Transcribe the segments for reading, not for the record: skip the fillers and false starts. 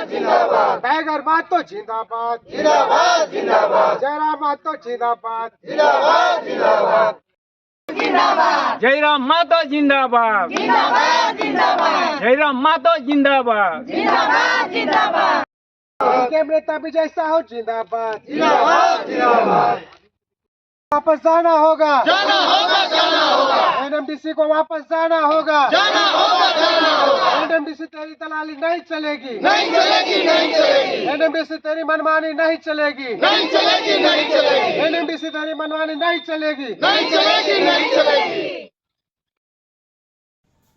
जिंदाबाद टाइगर मातो जिंदाबाद जिंदाबाद जिंदाबाद जयराम मातो जिंदाबाद जिंदाबाद जिंदाबाद जयराम मातो जिंदाबाद जयराम मातो जिंदाबाद इनके नेता विजय साहू जिंदाबाद जिंदाबाद जिंदाबाद वापस जाना होगा जाना होगा एनएमडीसी को वापस जाना होगा जाना होगा एनएमडीसी तेरी दलाली नहीं चलेगी नहीं चलेगी नहीं चलेगी एनएमडीसी तेरी मनमानी नहीं चलेगी नहीं चलेगी नहीं चलेगी एनएमडीसी तेरी मनमानी नहीं चलेगी नहीं चलेगी नहीं चलेगी।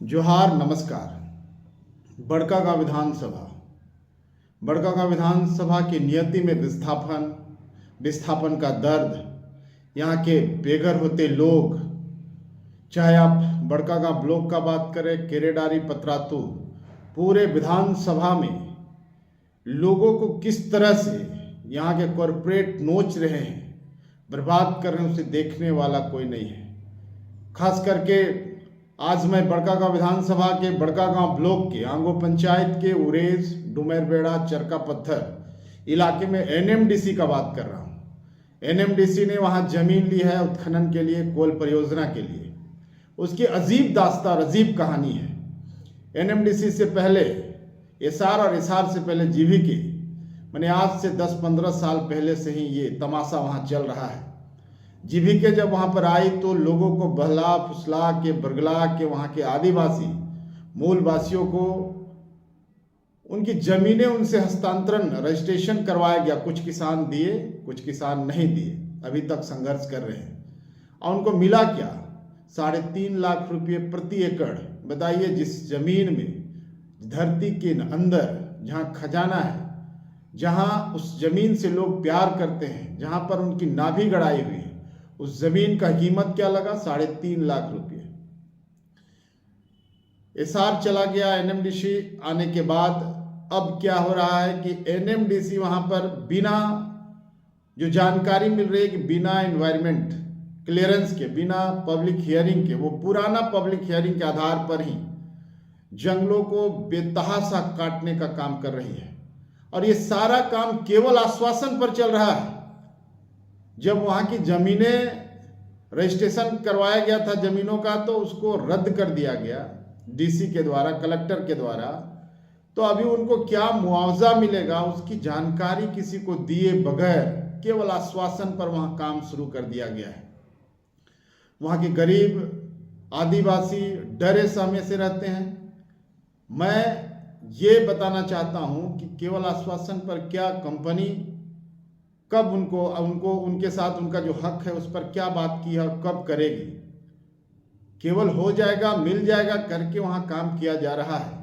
जोहार नमस्कार। बड़कागांव विधानसभा की नियति में विस्थापन का दर्द, यहाँ के बेघर होते लोग, चाहे आप बड़कागांव ब्लॉक का बात करें, केरेडारी, पतरातू, पूरे विधानसभा में लोगों को किस तरह से यहाँ के कॉरपोरेट नोच रहे हैं, बर्बाद कर रहे हैं, उसे देखने वाला कोई नहीं है। खास करके आज मैं बड़कागांव विधानसभा के बड़कागांव ब्लॉक के आंगो पंचायत के उरेज, डुमेरबेड़ा, चरका पत्थर इलाके में एनएमडीसी का बात कर रहा हूँ। एनएमडीसी ने वहाँ जमीन ली है उत्खनन के लिए, कोल परियोजना के लिए। उसकी अजीब दास्तान, अजीब कहानी है। एनएमडीसी से पहले एसआर और एसआर से पहले जीवीके, मैंने आज से 10-15 साल पहले से ही ये तमाशा वहाँ चल रहा है। जीवीके जब वहाँ पर आई तो लोगों को बहला फुसला के, बरगला के, वहाँ के आदिवासी मूलवासियों को उनकी ज़मीनें उनसे हस्तांतरण, रजिस्ट्रेशन करवाया गया। कुछ किसान दिए, कुछ किसान नहीं दिए, अभी तक संघर्ष कर रहे हैं। और उनको मिला क्या? 3.5 लाख रुपये प्रति एकड़। बताइए, जिस जमीन में धरती के अंदर जहाँ खजाना है, जहाँ उस जमीन से लोग प्यार करते हैं, जहाँ पर उनकी नाभि गड़ाई हुई है, उस जमीन का कीमत क्या लगा? 3.5 लाख रुपये। एसआर चला गया। एनएमडीसी आने के बाद अब क्या हो रहा है कि एनएमडीसी वहाँ पर बिना, जो जानकारी मिल रही है कि बिना एनवायरमेंट क्लियरेंस के, बिना पब्लिक हियरिंग के, वो पुराना पब्लिक हियरिंग के आधार पर ही जंगलों को बेतहाशा काटने का काम कर रही है। और ये सारा काम केवल आश्वासन पर चल रहा है। जब वहाँ की जमीनें रजिस्ट्रेशन करवाया गया था जमीनों का, तो उसको रद्द कर दिया गया डीसी के द्वारा, कलेक्टर के द्वारा। तो अभी उनको क्या मुआवजा मिलेगा उसकी जानकारी किसी को दिए बगैर केवल आश्वासन पर वहाँ काम शुरू कर दिया गया है। वहाँ के गरीब आदिवासी डरे सहमे से रहते हैं। मैं ये बताना चाहता हूँ कि केवल आश्वासन पर क्या कंपनी कब उनको उनके साथ उनका जो हक है उस पर क्या बात की है और कब करेगी। केवल हो जाएगा, मिल जाएगा करके वहाँ काम किया जा रहा है।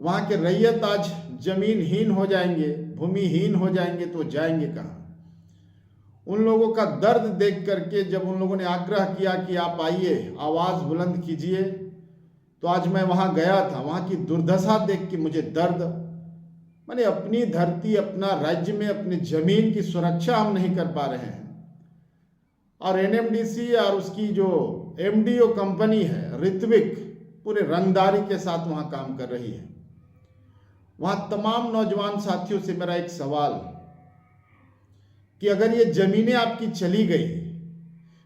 वहाँ के रैयत आज जमीनहीन हो जाएंगे, भूमिहीन हो जाएंगे, तो जाएंगे कहाँ? उन लोगों का दर्द देख करके जब उन लोगों ने आग्रह किया कि आप आइए, आवाज़ बुलंद कीजिए, तो आज मैं वहाँ गया था। वहाँ की दुर्दशा देख के मुझे दर्द, मैंने अपनी धरती, अपना राज्य में अपनी जमीन की सुरक्षा हम नहीं कर पा रहे हैं। और एनएमडीसी और उसकी जो एमडीओ कंपनी है ऋत्विक, पूरे रंगदारी के साथ वहाँ काम कर रही है। वहाँ तमाम नौजवान साथियों से मेरा एक सवाल कि अगर ये जमीनें आपकी चली गई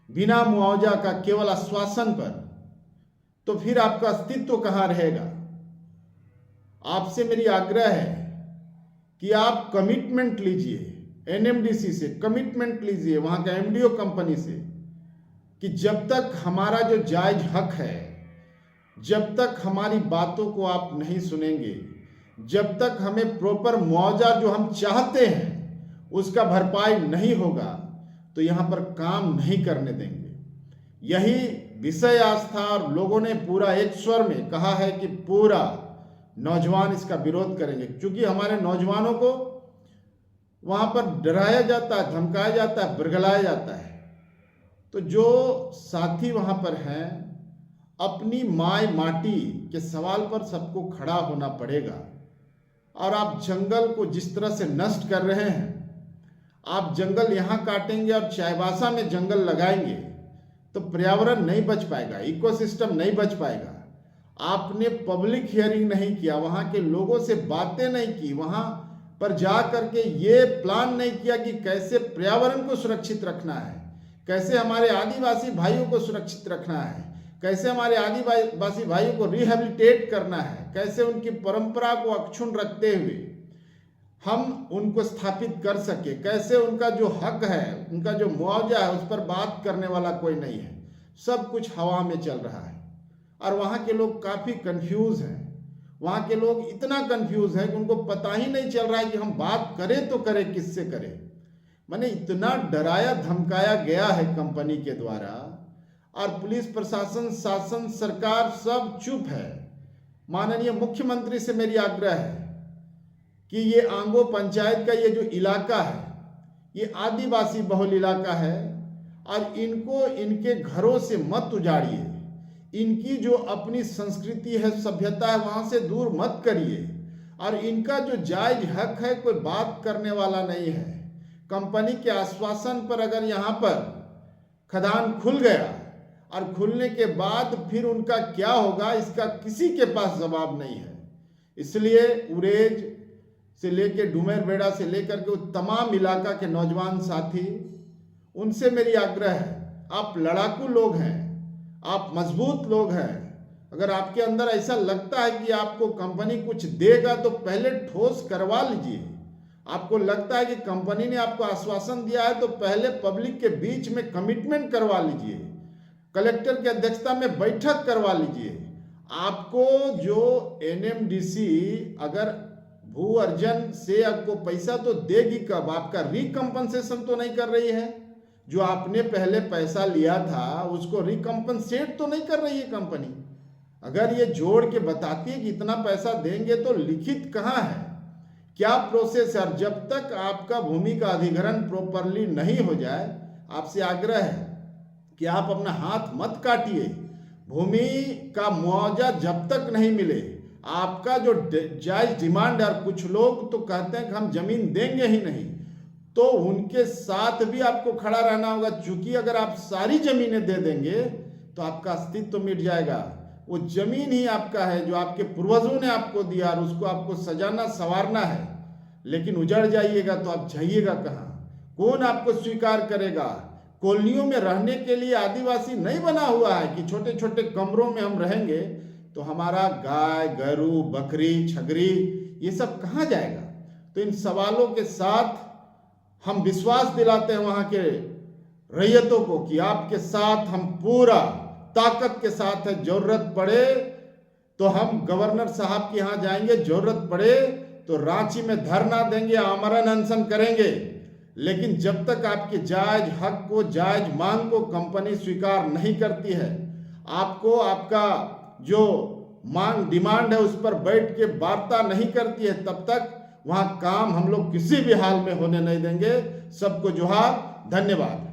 बिना मुआवजा का, केवल आश्वासन पर, तो फिर आपका अस्तित्व कहाँ रहेगा? आपसे मेरी आग्रह है कि आप कमिटमेंट लीजिए, एनएमडीसी से कमिटमेंट लीजिए, वहाँ का एमडीओ कंपनी से, कि जब तक हमारा जो जायज हक है, जब तक हमारी बातों को आप नहीं सुनेंगे, जब तक हमें प्रॉपर मुआवजा जो हम चाहते हैं उसका भरपाई नहीं होगा, तो यहाँ पर काम नहीं करने देंगे। यही विषय आज था और लोगों ने पूरा एक स्वर में कहा है कि पूरा नौजवान इसका विरोध करेंगे, क्योंकि हमारे नौजवानों को वहाँ पर डराया जाता है, धमकाया जाता है, बरगलाया जाता है। तो जो साथी वहाँ पर हैं, अपनी माय माटी के सवाल पर सबको खड़ा होना पड़ेगा। और आप जंगल को जिस तरह से नष्ट कर रहे हैं, आप जंगल यहाँ काटेंगे और चाईबासा में जंगल लगाएंगे तो पर्यावरण नहीं बच पाएगा, इकोसिस्टम नहीं बच पाएगा। आपने पब्लिक हियरिंग नहीं किया, वहां के लोगों से बातें नहीं की, वहां पर जा करके ये प्लान नहीं किया कि कैसे पर्यावरण को सुरक्षित रखना है, कैसे हमारे आदिवासी भाइयों को सुरक्षित रखना है, कैसे हमारे आदिवासी भाइयों को रिहेबिलिटेट करना है, कैसे उनकी परंपरा को अक्षुण्ण रखते हुए हम उनको स्थापित कर सके, कैसे उनका जो हक है, उनका जो मुआवजा है, उस पर बात करने वाला कोई नहीं है। सब कुछ हवा में चल रहा है और वहाँ के लोग काफ़ी कंफ्यूज हैं। वहाँ के लोग इतना कंफ्यूज हैं कि उनको पता ही नहीं चल रहा है कि हम बात करें तो करें किससे करें। माने इतना डराया धमकाया गया है कंपनी के द्वारा, और पुलिस प्रशासन, शासन, सरकार सब चुप है। माननीय मुख्यमंत्री से मेरी आग्रह है कि ये आंगो पंचायत का ये जो इलाका है, ये आदिवासी बहुल इलाका है और इनको इनके घरों से मत उजाड़िए। इनकी जो अपनी संस्कृति है, सभ्यता है, वहाँ से दूर मत करिए। और इनका जो जायज हक है, कोई बात करने वाला नहीं है। कंपनी के आश्वासन पर अगर यहाँ पर खदान खुल गया और खुलने के बाद फिर उनका क्या होगा, इसका किसी के पास जवाब नहीं है। इसलिए उरेज से लेके डुमेरबेड़ा से लेकर के तमाम इलाका के नौजवान साथी, उनसे मेरी आग्रह है, आप लड़ाकू लोग हैं, आप मजबूत लोग हैं। अगर आपके अंदर ऐसा लगता है कि आपको कंपनी कुछ देगा तो पहले ठोस करवा लीजिए। आपको लगता है कि कंपनी ने आपको आश्वासन दिया है तो पहले पब्लिक के बीच में कमिटमेंट करवा लीजिए, कलेक्टर की अध्यक्षता में बैठक करवा लीजिए। आपको जो एनएमडीसी अगर भू अर्जन से आपको पैसा तो देगी कब, आपका रिकम्पनसेशन तो नहीं कर रही है। जो आपने पहले पैसा लिया था उसको रिकम्पनसेट तो नहीं कर रही है कंपनी। अगर ये जोड़ के बताती है कि इतना पैसा देंगे तो लिखित कहाँ है, क्या प्रोसेस है। जब तक आपका भूमि का अधिग्रहण प्रॉपरली नहीं हो जाए, आपसे आग्रह है कि आप अपना हाथ मत काटिए। भूमि का मुआवजा जब तक नहीं मिले, आपका जो जायज डिमांड है, और कुछ लोग तो कहते हैं कि हम जमीन देंगे ही नहीं, तो उनके साथ भी आपको खड़ा रहना होगा। चूंकि अगर आप सारी जमीनें दे देंगे तो आपका अस्तित्व तो मिट जाएगा। वो जमीन ही आपका है जो आपके पूर्वजों ने आपको दिया, और उसको आपको सजाना संवारना है। लेकिन उजड़ जाइएगा तो आप जाइएगा कहाँ, कौन आपको स्वीकार करेगा। कॉलोनियों में रहने के लिए आदिवासी नहीं बना हुआ है कि छोटे छोटे कमरों में हम रहेंगे तो हमारा गाय, गरू, बकरी, छगरी ये सब कहाँ जाएगा। तो इन सवालों के साथ हम विश्वास दिलाते हैं वहाँ के रैयतों को कि आपके साथ हम पूरा ताकत के साथ है। जरूरत पड़े तो हम गवर्नर साहब के यहाँ जाएंगे, जरूरत पड़े तो रांची में धरना देंगे, आमरण अनशन करेंगे। लेकिन जब तक आपके जायज हक को, जायज मांग को कंपनी स्वीकार नहीं करती है, आपको आपका जो मांग डिमांड है उस पर बैठ के वार्ता नहीं करती है, तब तक वहां काम हम लोग किसी भी हाल में होने नहीं देंगे। सबको जोहार, धन्यवाद।